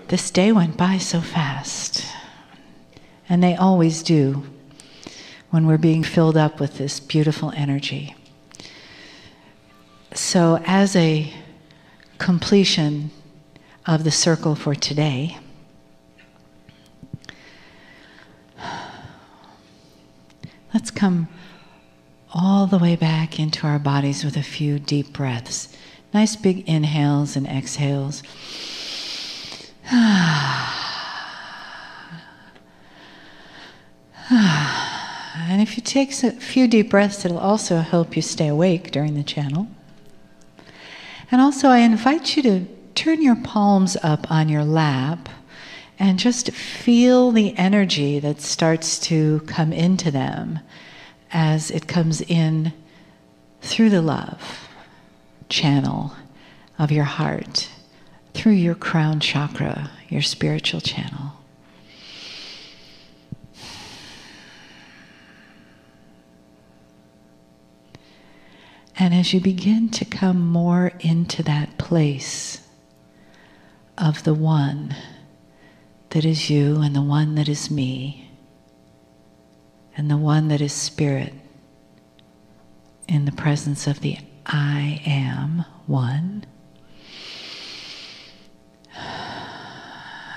This day went by so fast, and they always do when we're being filled up with this beautiful energy. So as a completion of the circle for today, let's come all the way back into our bodies with a few deep breaths. Nice big inhales and exhales. And if you take a few deep breaths, it'll also help you stay awake during the channel. And also, I invite you to turn your palms up on your lap and just feel the energy that starts to come into them as it comes in through the love channel of your heart, through your crown chakra, your spiritual channel. And as you begin to come more into that place of the one that is you and the one that is me and the one that is spirit in the presence of the I am one,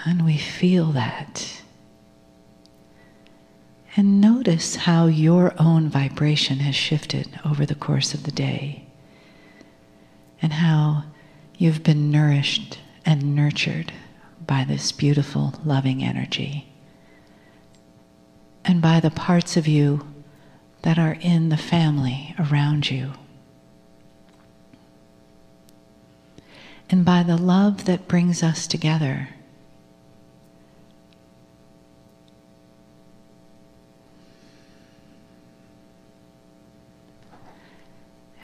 and we feel that. And notice how your own vibration has shifted over the course of the day, and how you've been nourished and nurtured by this beautiful, loving energy, and by the parts of you that are in the family around you, and by the love that brings us together.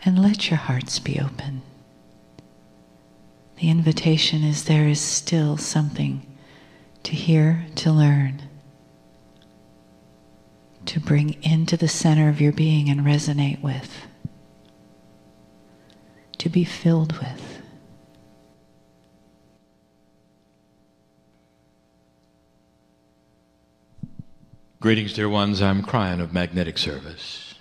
And let your hearts be open. The invitation is there is still something to hear, to learn, to bring into the center of your being and resonate with, to be filled with. Greetings, dear ones. I'm Kryon of Magnetic Service.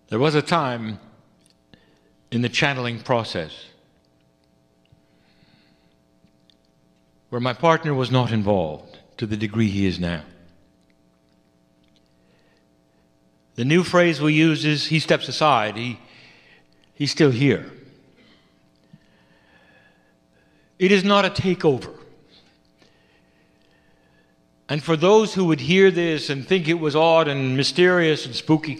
There was a time in the channeling process where my partner was not involved to the degree he is now. The new phrase we use is he steps aside, he's still here. It is not a takeover. And for those who would hear this and think it was odd and mysterious and spooky,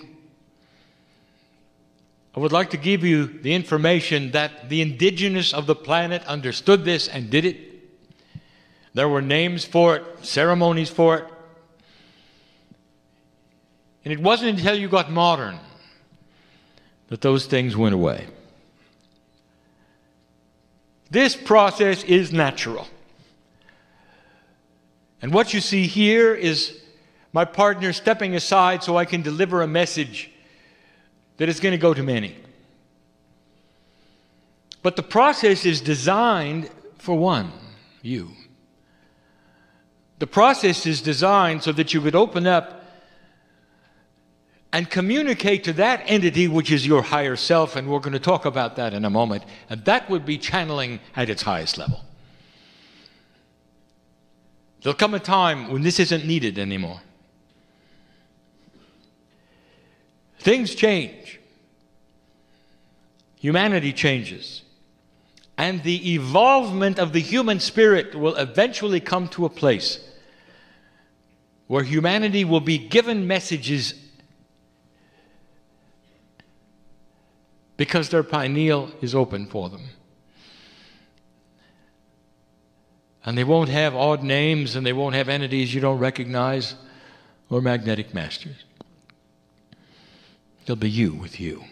I would like to give you the information that the indigenous of the planet understood this and did it. There were names for it, ceremonies for it. And it wasn't until you got modern that those things went away. This process is natural. And what you see here is my partner stepping aside so I can deliver a message that is going to go to many. But the process is designed for one, you. The process is designed so that you could open up and communicate to that entity which is your higher self, and we're going to talk about that in a moment, and that would be channeling at its highest level. There'll come a time when this isn't needed anymore. Things change. Humanity changes. And the evolvement of the human spirit will eventually come to a place where humanity will be given messages because their pineal is open for them. And they won't have odd names, and they won't have entities you don't recognize or magnetic masters. It'll be you with you.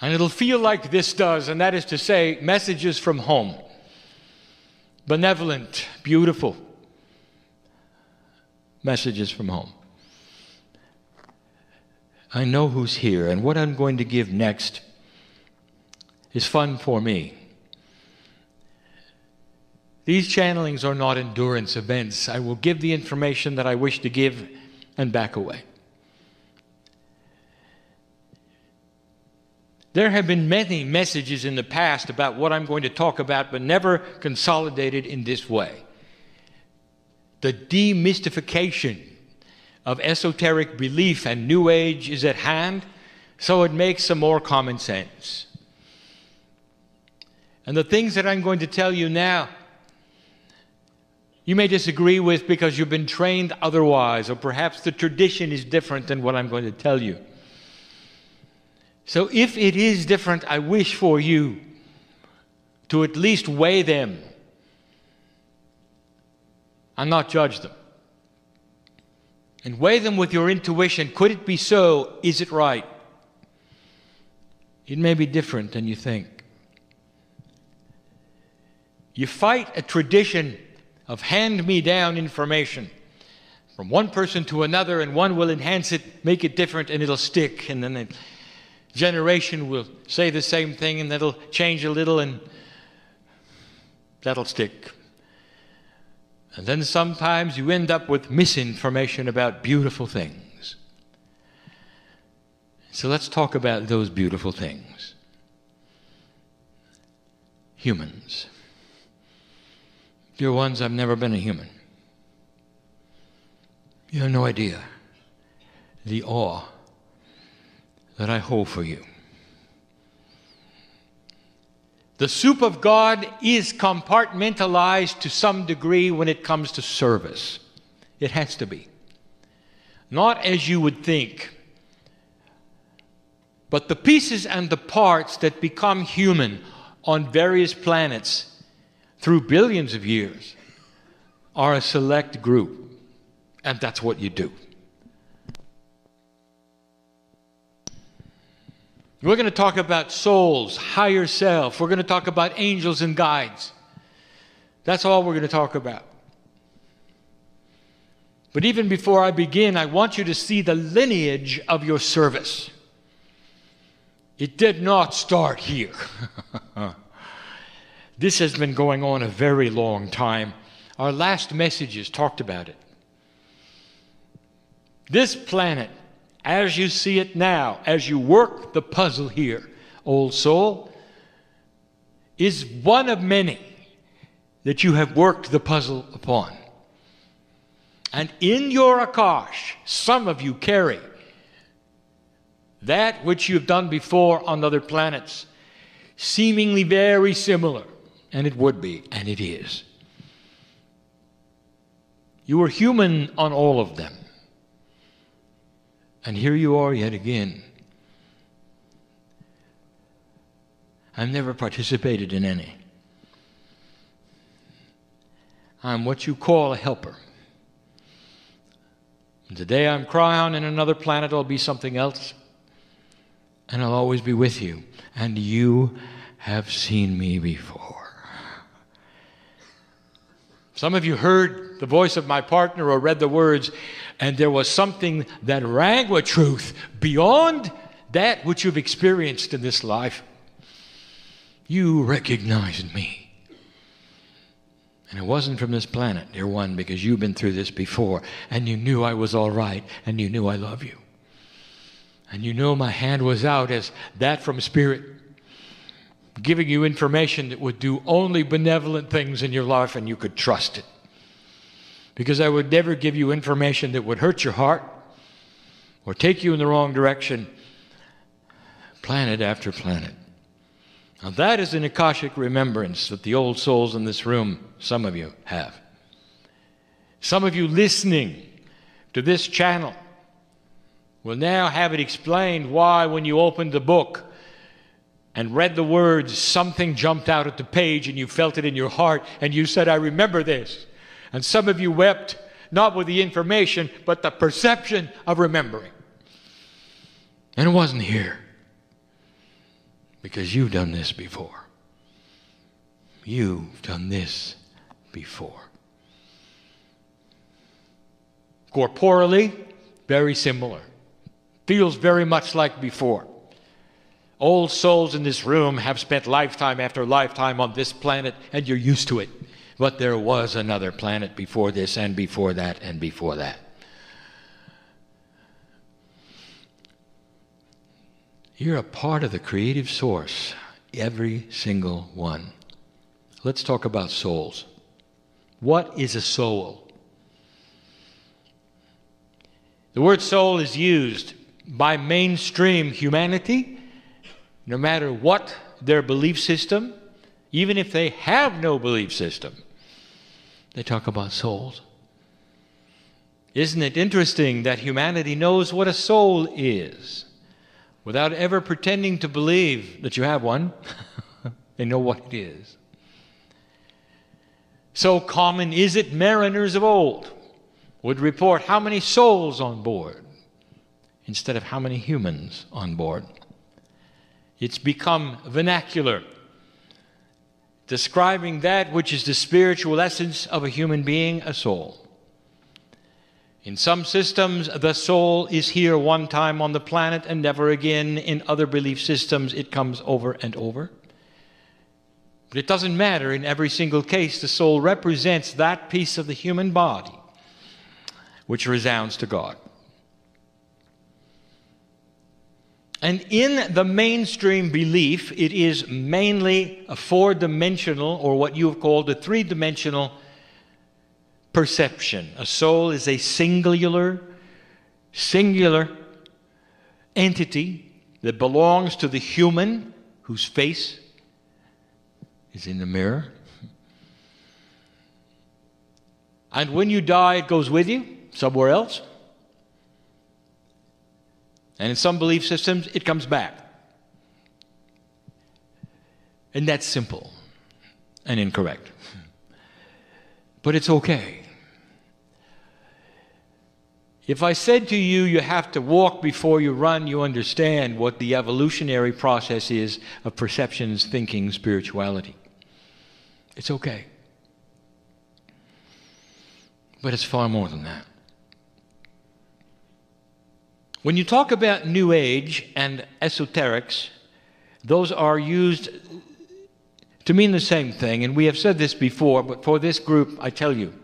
And it'll feel like this does, and that is to say, messages from home. Benevolent, beautiful messages from home. I know who's here, and what I'm going to give next is fun for me. These channelings are not endurance events. I will give the information that I wish to give and back away. There have been many messages in the past about what I'm going to talk about, but never consolidated in this way. The demystification of esoteric belief and New Age is at hand, so it makes some more common sense. And the things that I'm going to tell you now, you may disagree with because you've been trained otherwise, or perhaps the tradition is different than what I'm going to tell you. So if it is different, I wish for you to at least weigh them and not judge them. And weigh them with your intuition. Could it be so? Is it right? It may be different than you think. You fight a tradition of hand-me-down information from one person to another, and one will enhance it, make it different, and it'll stick. And then the generation will say the same thing, and that'll change a little, and that'll stick. And then sometimes you end up with misinformation about beautiful things. So let's talk about those beautiful things. Humans. Dear ones, I've never been a human. You have no idea the awe that I hold for you. The soup of God is compartmentalized to some degree when it comes to service. It has to be. Not as you would think, but the pieces and the parts that become human on various planets through billions of years are a select group, and that's what you do. We're going to talk about souls, higher self. We're going to talk about angels and guides. That's all we're going to talk about. But even before I begin, I want you to see the lineage of your service. It did not start here. This has been going on a very long time. Our last messages talked about it. This planet, as you see it now, as you work the puzzle here, old soul, is one of many that you have worked the puzzle upon. And in your Akash, some of you carry that which you've done before on other planets, seemingly very similar, and it would be, and it is. You were human on all of them. And here you are yet again. I've never participated in any. I'm what you call a helper. And today I'm Kryon, and another planet I'll be something else. And I'll always be with you. And you have seen me before. Some of you heard the voice of my partner or read the words, and there was something that rang with truth beyond that which you've experienced in this life. You recognized me. And it wasn't from this planet, dear one, because you've been through this before, and you knew I was all right, and you knew I love you. And you know my hand was out as that from Spirit, giving you information that would do only benevolent things in your life, and you could trust it. Because I would never give you information that would hurt your heart or take you in the wrong direction, planet after planet. Now that is an Akashic remembrance that the old souls in this room, some of you, have. Some of you listening to this channel will now have it explained why when you opened the book and read the words, something jumped out at the page and you felt it in your heart and you said, I remember this. And some of you wept, not with the information, but the perception of remembering. And it wasn't here. Because you've done this before. You've done this before. Corporally, very similar. Feels very much like before. Old souls in this room have spent lifetime after lifetime on this planet, and you're used to it. But there was another planet before this, and before that, and before that. You're a part of the creative source, every single one. Let's talk about souls. What is a soul? The word soul is used by mainstream humanity, no matter what their belief system, even if they have no belief system. They talk about souls. Isn't it interesting that humanity knows what a soul is without ever pretending to believe that you have one? They know what it is. So common is it, mariners of old would report how many souls on board instead of how many humans on board. It's become vernacular, describing that which is the spiritual essence of a human being, a soul. In some systems, the soul is here one time on the planet and never again. In other belief systems, it comes over and over. But it doesn't matter. In every single case, the soul represents that piece of the human body which resounds to God. And in the mainstream belief, it is mainly a four-dimensional, or what you have called a three-dimensional perception. A soul is a singular entity that belongs to the human whose face is in the mirror. And when you die, it goes with you somewhere else. And in some belief systems, it comes back. And that's simple and incorrect. But it's okay. If I said to you, you have to walk before you run, you understand what the evolutionary process is of perceptions, thinking, spirituality. It's okay. But it's far more than that. When you talk about New Age and esoterics, those are used to mean the same thing. And we have said this before, but for this group, I tell you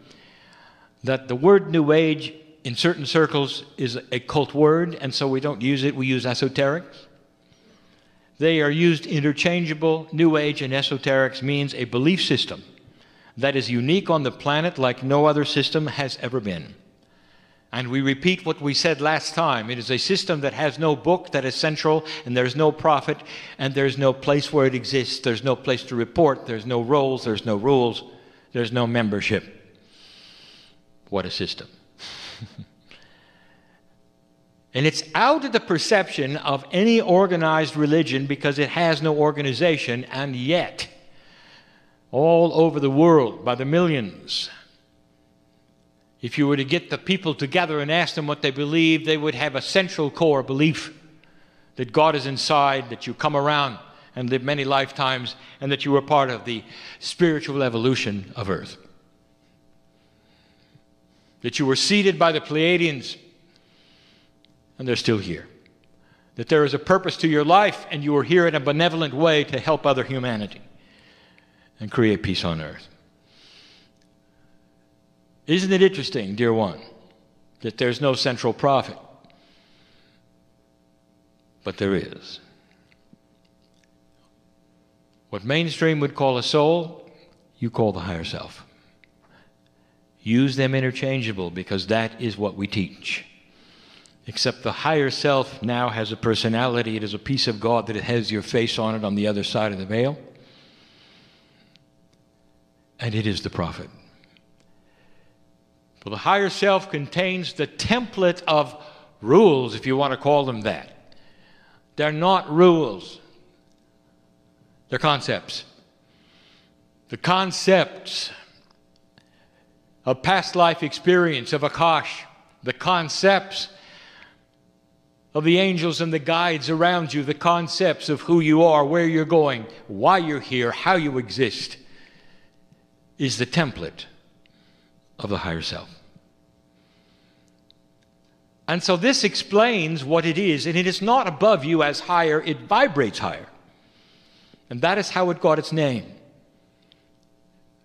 that the word New Age in certain circles is a cult word, and so we don't use it. We use esoterics. They are used interchangeable. New Age and esoterics means a belief system that is unique on the planet like no other system has ever been. And we repeat what we said last time. It is a system that has no book that is central, and there's no prophet, and there's no place where it exists. There's no place to report. There's no roles. There's no rules. There's no membership. What a system. And it's out of the perception of any organized religion because it has no organization, and yet, all over the world, by the millions, if you were to get the people together and ask them what they believe, they would have a central core belief that God is inside, that you come around and live many lifetimes, and that you are part of the spiritual evolution of Earth. That you were seated by the Pleiadians, and they're still here. That there is a purpose to your life, and you are here in a benevolent way to help other humanity and create peace on Earth. Isn't it interesting, dear one, that there's no central prophet? But there is. What mainstream would call a soul, you call the higher self. Use them interchangeable because that is what we teach. Except the higher self now has a personality. It is a piece of God that it has your face on it on the other side of the veil. And it is the prophet. Well, the higher self contains the template of rules, if you want to call them that. They're not rules. They're concepts. The concepts of past life experience, of Akash, the concepts of the angels and the guides around you, the concepts of who you are, where you're going, why you're here, how you exist, is the template of the higher self. And so this explains what it is, and it is not above you as higher, it vibrates higher. And that is how it got its name.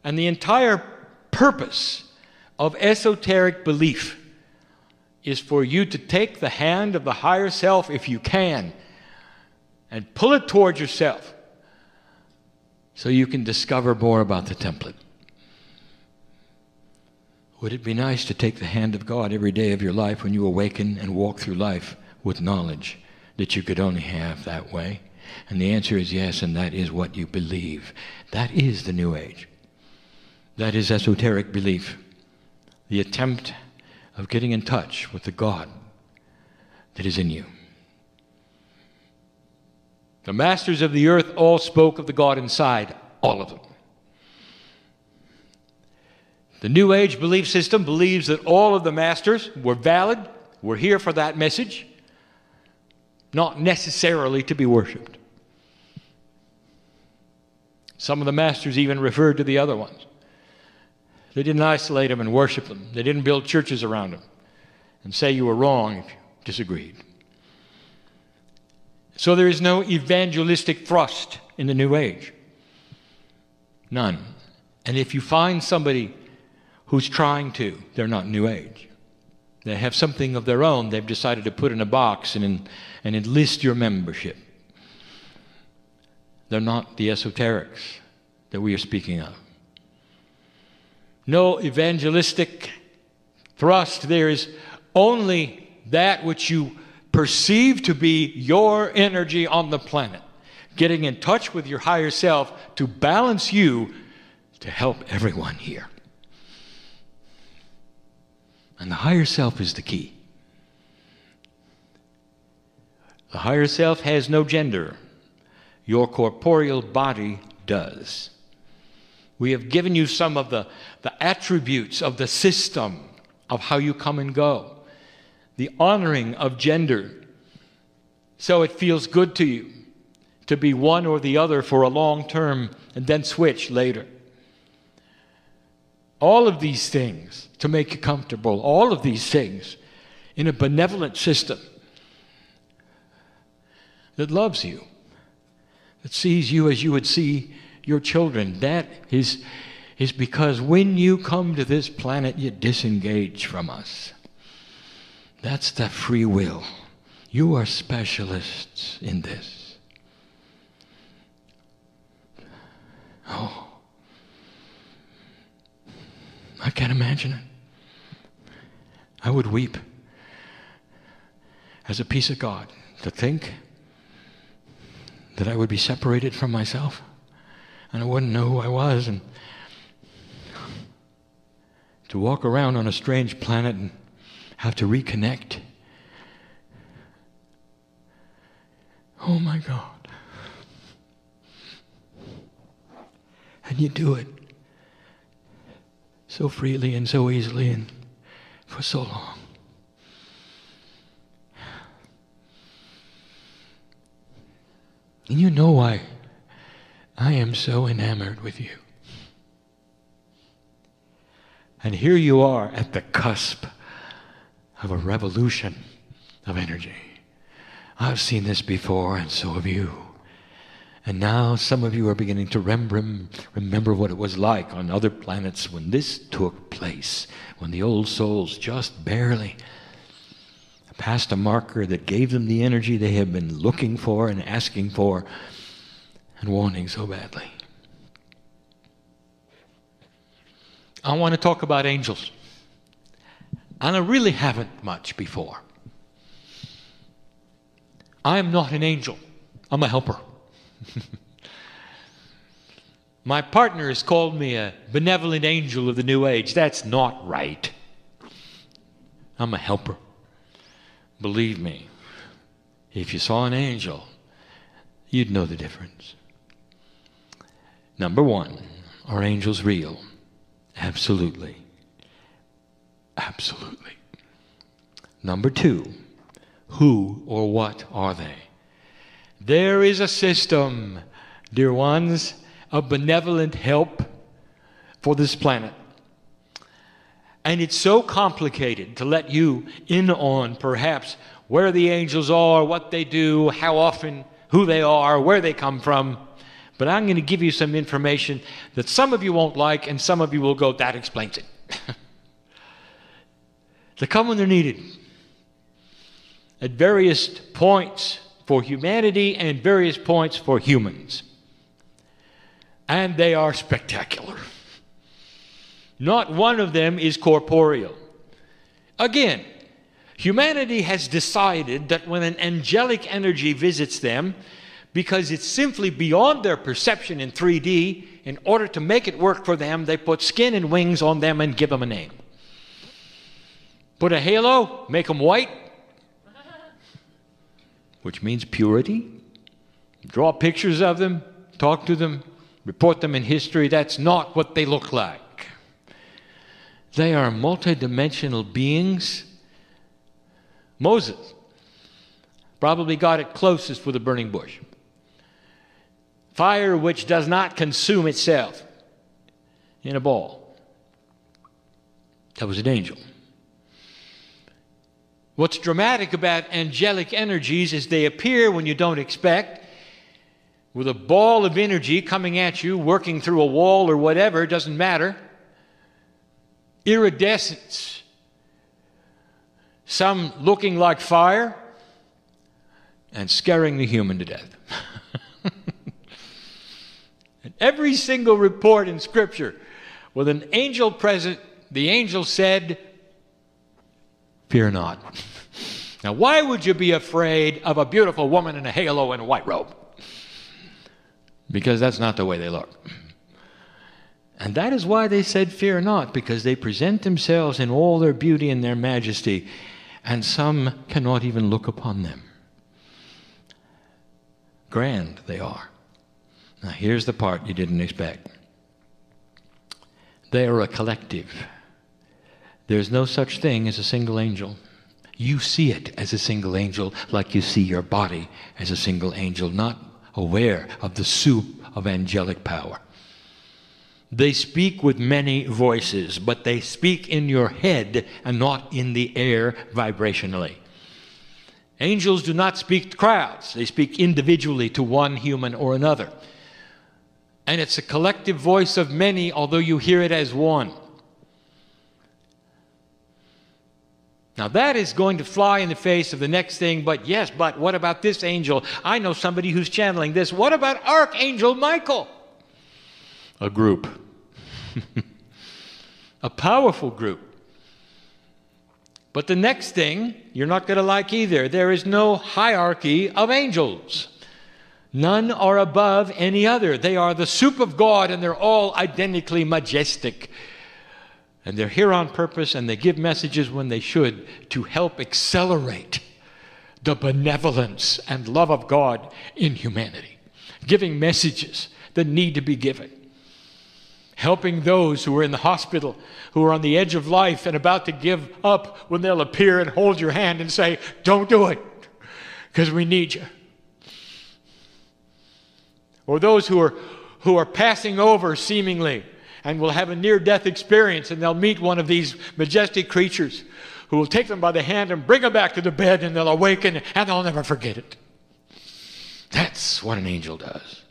And the entire purpose of esoteric belief is for you to take the hand of the higher self, if you can, and pull it towards yourself so you can discover more about the template. Would it be nice to take the hand of God every day of your life when you awaken and walk through life with knowledge that you could only have that way? And the answer is yes, and that is what you believe. That is the New Age. That is esoteric belief. The attempt of getting in touch with the God that is in you. The masters of the earth all spoke of the God inside, all of them. The New Age belief system believes that all of the masters were valid, were here for that message, not necessarily to be worshipped. Some of the masters even referred to the other ones. They didn't isolate them and worship them. They didn't build churches around them and say you were wrong if you disagreed. So there is no evangelistic thrust in the New Age. None. And if you find somebody who's trying to, they're not New Age. They have something of their own they've decided to put in a box and enlist your membership. They're not the esoterics that we are speaking of. No evangelistic thrust. There is only that which you perceive to be your energy on the planet, getting in touch with your higher self to balance you to help everyone here. And the higher self is the key. The higher self has no gender. Your corporeal body does. We have given you some of the attributes of the system of how you come and go. The honoring of gender. So it feels good to you to be one or the other for a long term and then switch later. All of these things to make you comfortable. All of these things in a benevolent system that loves you, that sees you as you would see your children. That is because when you come to this planet, you disengage from us. That's the free will. You are specialists in this. Oh, I can't imagine it. I would weep as a piece of God to think that I would be separated from myself and I wouldn't know who I was, and to walk around on a strange planet and have to reconnect. Oh my God. And you do it so freely and so easily and for so long. And you know why I am so enamored with you. And here you are at the cusp of a revolution of energy. I've seen this before, and so have you. And now some of you are beginning to remember what it was like on other planets when this took place, when the old souls just barely passed a marker that gave them the energy they have been looking for and asking for and wanting so badly. I want to talk about angels. And I really haven't much before. I am not an angel. I'm a helper. My partner has called me a benevolent angel of the New Age. That's not right. I'm a helper. Believe me, if you saw an angel, you'd know the difference. Number one, are angels real? Absolutely. Absolutely. Number two, who or what are they? There is a system, dear ones, of benevolent help for this planet. And it's so complicated to let you in on perhaps where the angels are, what they do, how often, who they are, where they come from. But I'm going to give you some information that some of you won't like, and some of you will go, that explains it. They come when they're needed at various points for humanity and various points for humans. And they are spectacular. Not one of them is corporeal. Again, humanity has decided that when an angelic energy visits them, because it's simply beyond their perception in 3D, in order to make it work for them, they put skin and wings on them and give them a name. Put a halo, make them white, which means purity. Draw pictures of them, talk to them, report them in history. That's not what they look like. They are multidimensional beings. Moses probably got it closest with a burning bush. Fire which does not consume itself in a ball. That was an angel. What's dramatic about angelic energies is they appear when you don't expect, with a ball of energy coming at you, working through a wall or whatever, it doesn't matter. Iridescence. Some looking like fire and scaring the human to death. And every single report in Scripture with an angel present, the angel said, fear not. Now, why would you be afraid of a beautiful woman in a halo and a white robe? Because that's not the way they look. And that is why they said fear not, because they present themselves in all their beauty and their majesty, and some cannot even look upon them. Grand they are. Now here's the part you didn't expect. They are a collective. There's no such thing as a single angel. You see it as a single angel like you see your body as a single angel, not aware of the soup of angelic power. They speak with many voices, but they speak in your head and not in the air vibrationally. Angels do not speak to crowds. They speak individually to one human or another. And it's a collective voice of many, although you hear it as one. Now that is going to fly in the face of the next thing, but what about this angel? I know somebody who's channeling this. What about Archangel Michael? A group. A powerful group. But the next thing you're not going to like either. There is no hierarchy of angels. None are above any other. They are the soup of God, and they're all identically majestic. And they're here on purpose, and they give messages when they should to help accelerate the benevolence and love of God in humanity. Giving messages that need to be given. Helping those who are in the hospital, who are on the edge of life and about to give up, when they'll appear and hold your hand and say, don't do it, because we need you. Or those who are passing over seemingly and will have a near-death experience, and they'll meet one of these majestic creatures who will take them by the hand and bring them back to the bed, and they'll awaken and they'll never forget it. That's what an angel does.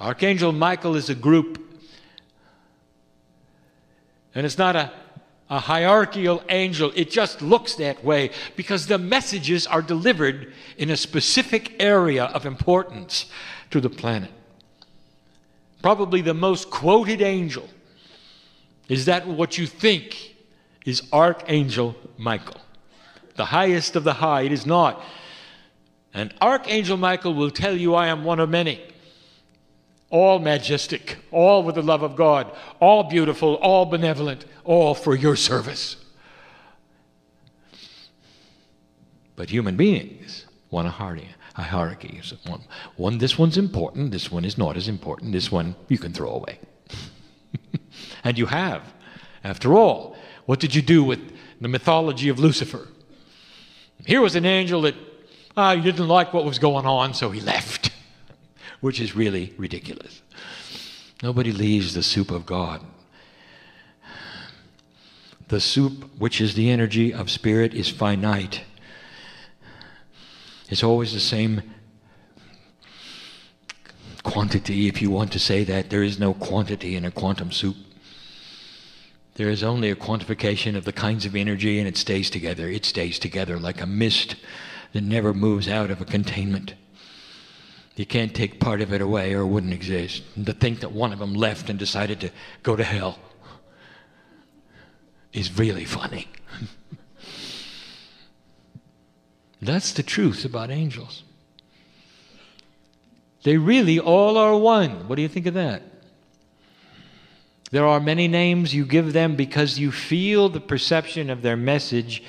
Archangel Michael is a group. And it's not a hierarchical angel. It just looks that way because the messages are delivered in a specific area of importance to the planet. Probably the most quoted angel is that what you think is Archangel Michael. The highest of the high. It is not. And Archangel Michael will tell you, I am one of many. All majestic, all with the love of God, all beautiful, all benevolent, all for your service. But human beings want a hierarchy. This one's important, this one is not as important, this one you can throw away. And you have. After all, what did you do with the mythology of Lucifer? Here was an angel that he didn't like what was going on, so he left. Which is really ridiculous. Nobody leaves the soup of God. The soup, which is the energy of spirit, is finite. It's always the same quantity, if you want to say that. There is no quantity in a quantum soup. There is only a quantification of the kinds of energy, and it stays together. It stays together like a mist that never moves out of a containment. You can't take part of it away or it wouldn't exist. And to think that one of them left and decided to go to hell is really funny. That's the truth about angels. They really all are one. What do you think of that? There are many names you give them because you feel the perception of their message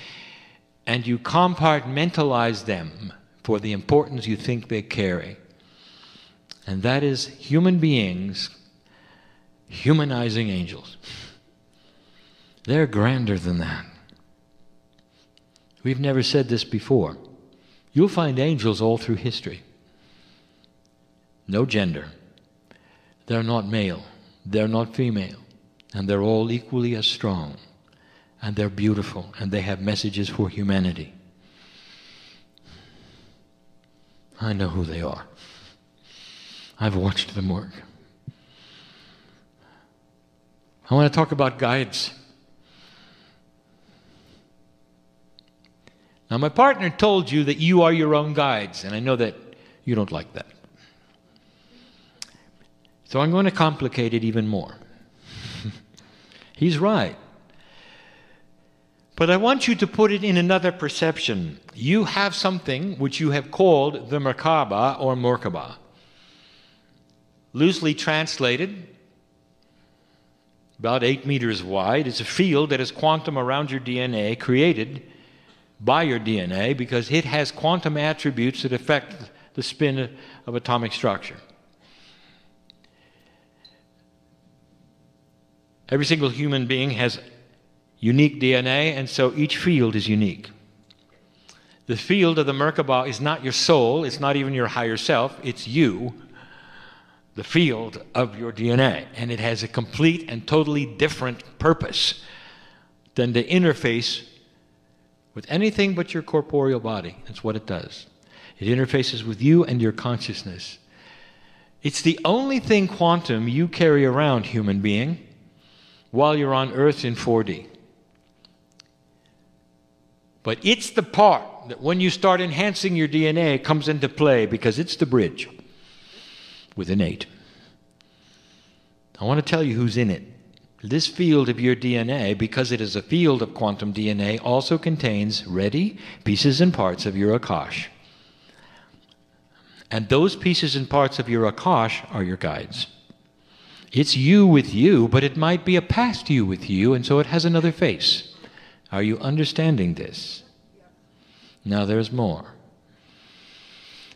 and you compartmentalize them for the importance you think they carry. And that is human beings humanizing angels. They're grander than that. We've never said this before. You'll find angels all through history. No gender. They're not male. They're not female. And they're all equally as strong. And they're beautiful. And they have messages for humanity. I know who they are. I've watched them work. I want to talk about guides. Now, my partner told you that you are your own guides, and I know that you don't like that. So I'm going to complicate it even more. He's right. But I want you to put it in another perception. You have something which you have called the Merkaba or Merkaba. Loosely translated, about 8 meters wide, it's a field that is quantum around your DNA, created by your DNA, because it has quantum attributes that affect the spin of atomic structure. Every single human being has unique DNA, and so each field is unique. The field of the Merkaba is not your soul, it's not even your higher self, it's you, the field of your DNA. And it has a complete and totally different purpose than to interface with anything but your corporeal body. That's what it does. It interfaces with you and your consciousness. It's the only thing quantum you carry around, human being, while you're on Earth in 4D. But it's the part that when you start enhancing your DNA comes into play, because it's the bridge with an 8. I want to tell you who's in it. This field of your DNA, because it is a field of quantum DNA, also contains ready pieces and parts of your Akash. And those pieces and parts of your Akash are your guides. It's you with you, but it might be a past you with you, and so it has another face. Are you understanding this? Now there's more.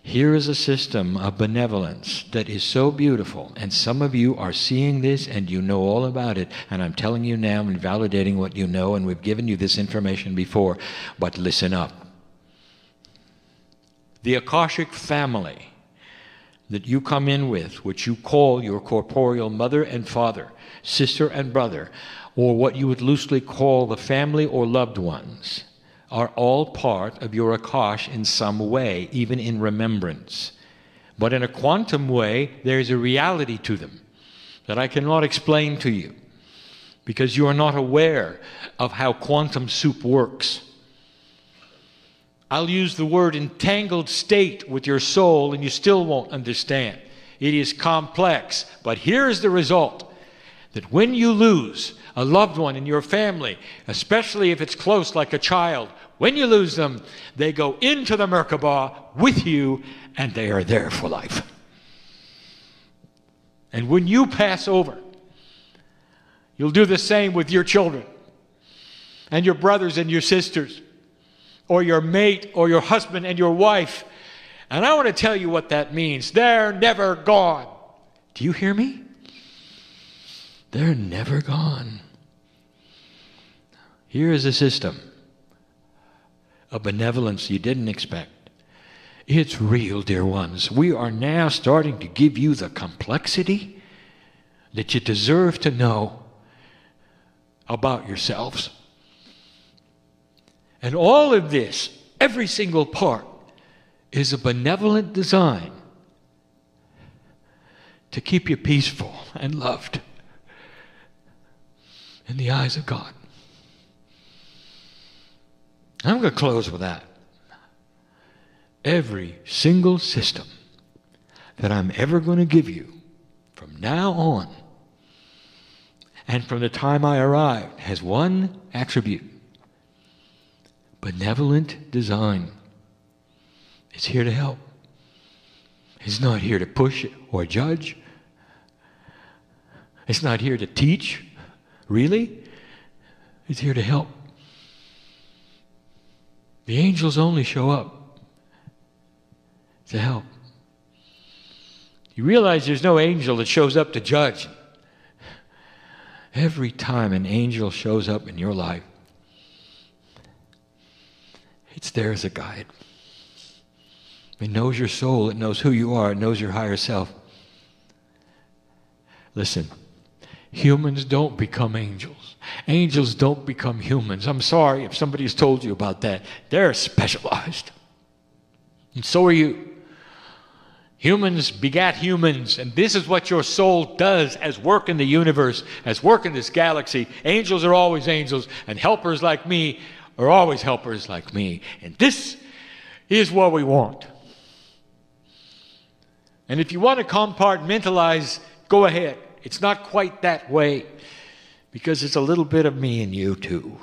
Here is a system of benevolence that is so beautiful, and some of you are seeing this and you know all about it, and I'm telling you now and validating what you know, and we've given you this information before, but listen up. The Akashic family that you come in with, which you call your corporeal mother and father, sister and brother, or what you would loosely call the family or loved ones, are all part of your Akash in some way, even in remembrance. But in a quantum way, there is a reality to them that I cannot explain to you, because you are not aware of how quantum soup works. I'll use the word entangled state with your soul, and you still won't understand. It is complex, but here is the result. That when you lose a loved one in your family, especially if it's close like a child, when you lose them, they go into the Merkaba with you, and they are there for life. And when you pass over, you'll do the same with your children, and your brothers and your sisters, or your mate, or your husband and your wife. And I want to tell you what that means. They're never gone. Do you hear me? They're never gone. Here is a system of benevolence you didn't expect. It's real, dear ones. We are now starting to give you the complexity that you deserve to know about yourselves And all of this, every single part, is a benevolent design to keep you peaceful and loved in the eyes of God. I'm going to close with that. Every single system that I'm ever going to give you from now on and from the time I arrived has one attribute: benevolent design. It's here to help. It's not here to push or judge. It's not here to teach, really. It's here to help. The angels only show up to help. You realize there's no angel that shows up to judge. Every time an angel shows up in your life, it's there as a guide. It knows your soul. It knows who you are. It knows your higher self. Listen, humans don't become angels. Angels don't become humans. I'm sorry if somebody's told you about that. They're specialized. And so are you. Humans begat humans, and this is what your soul does as work in the universe, as work in this galaxy. Angels are always angels, and helpers like me are always helpers like me. And this is what we want. And if you want to compartmentalize, go ahead. It's not quite that way, because it's a little bit of me and you too.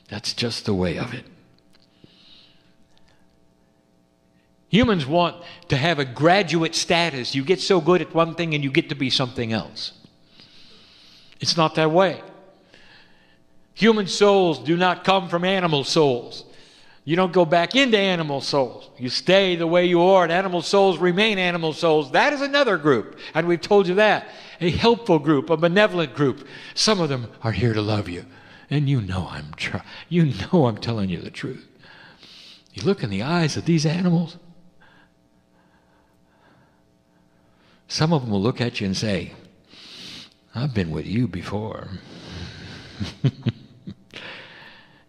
That's just the way of it. Humans want to have a graduate status. You get so good at one thing and you get to be something else. It's not that way. Human souls do not come from animal souls. You don't go back into animal souls. You stay the way you are, and animal souls remain animal souls. That is another group, and we've told you that. A helpful group, a benevolent group. Some of them are here to love you, and you know I'm telling you the truth. You look in the eyes of these animals. Some of them will look at you and say, I've been with you before.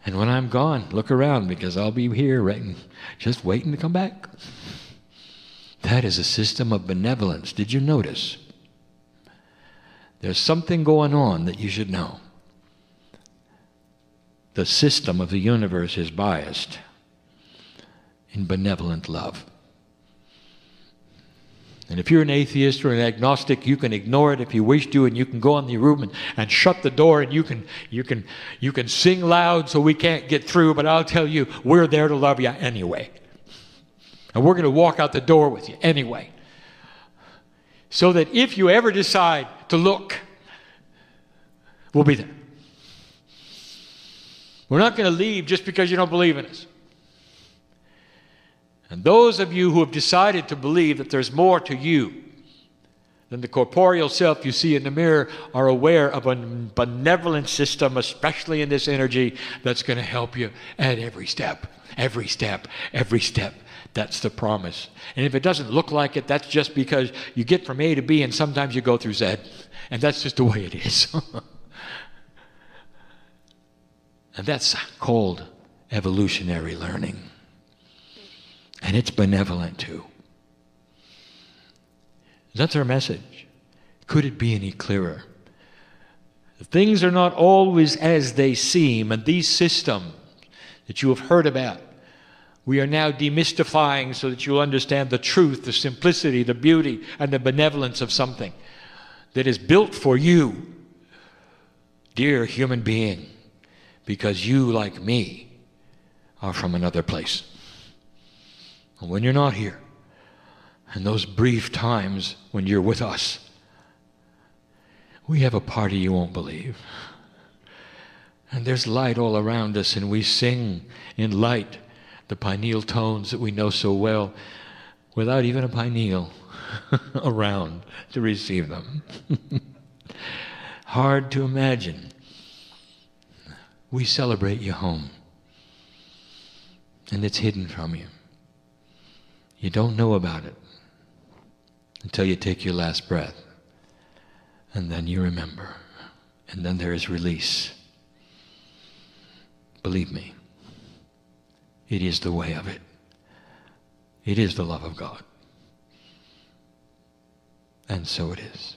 And when I'm gone, look around, because I'll be here just waiting to come back. That is a system of benevolence. Did you notice? There's something going on that you should know. The system of the universe is biased in benevolent love. And if you're an atheist or an agnostic, you can ignore it if you wish to, and you can go in the room and shut the door, and you can sing loud so we can't get through, but I'll tell you, we're there to love you anyway. And we're going to walk out the door with you anyway. So that if you ever decide to look, we'll be there. We're not going to leave just because you don't believe in us. And those of you who have decided to believe that there's more to you than the corporeal self you see in the mirror are aware of a benevolent system, especially in this energy, that's going to help you at every step, every step, every step. That's the promise. And if it doesn't look like it, that's just because you get from A to B and sometimes you go through Z. And that's just the way it is. And that's called evolutionary learning. And it's benevolent too. That's our message. Could it be any clearer? Things are not always as they seem, and these systems that you have heard about, we are now demystifying so that you'll understand the truth, the simplicity, the beauty, and the benevolence of something that is built for you, dear human being, because you, like me, are from another place. And when you're not here, and those brief times when you're with us, we have a party you won't believe. And there's light all around us, and we sing in light the pineal tones that we know so well without even a pineal around to receive them. Hard to imagine. We celebrate you home, and it's hidden from you. You don't know about it until you take your last breath. And then you remember. And then there is release. Believe me, it is the way of it. It is the love of God. And so it is.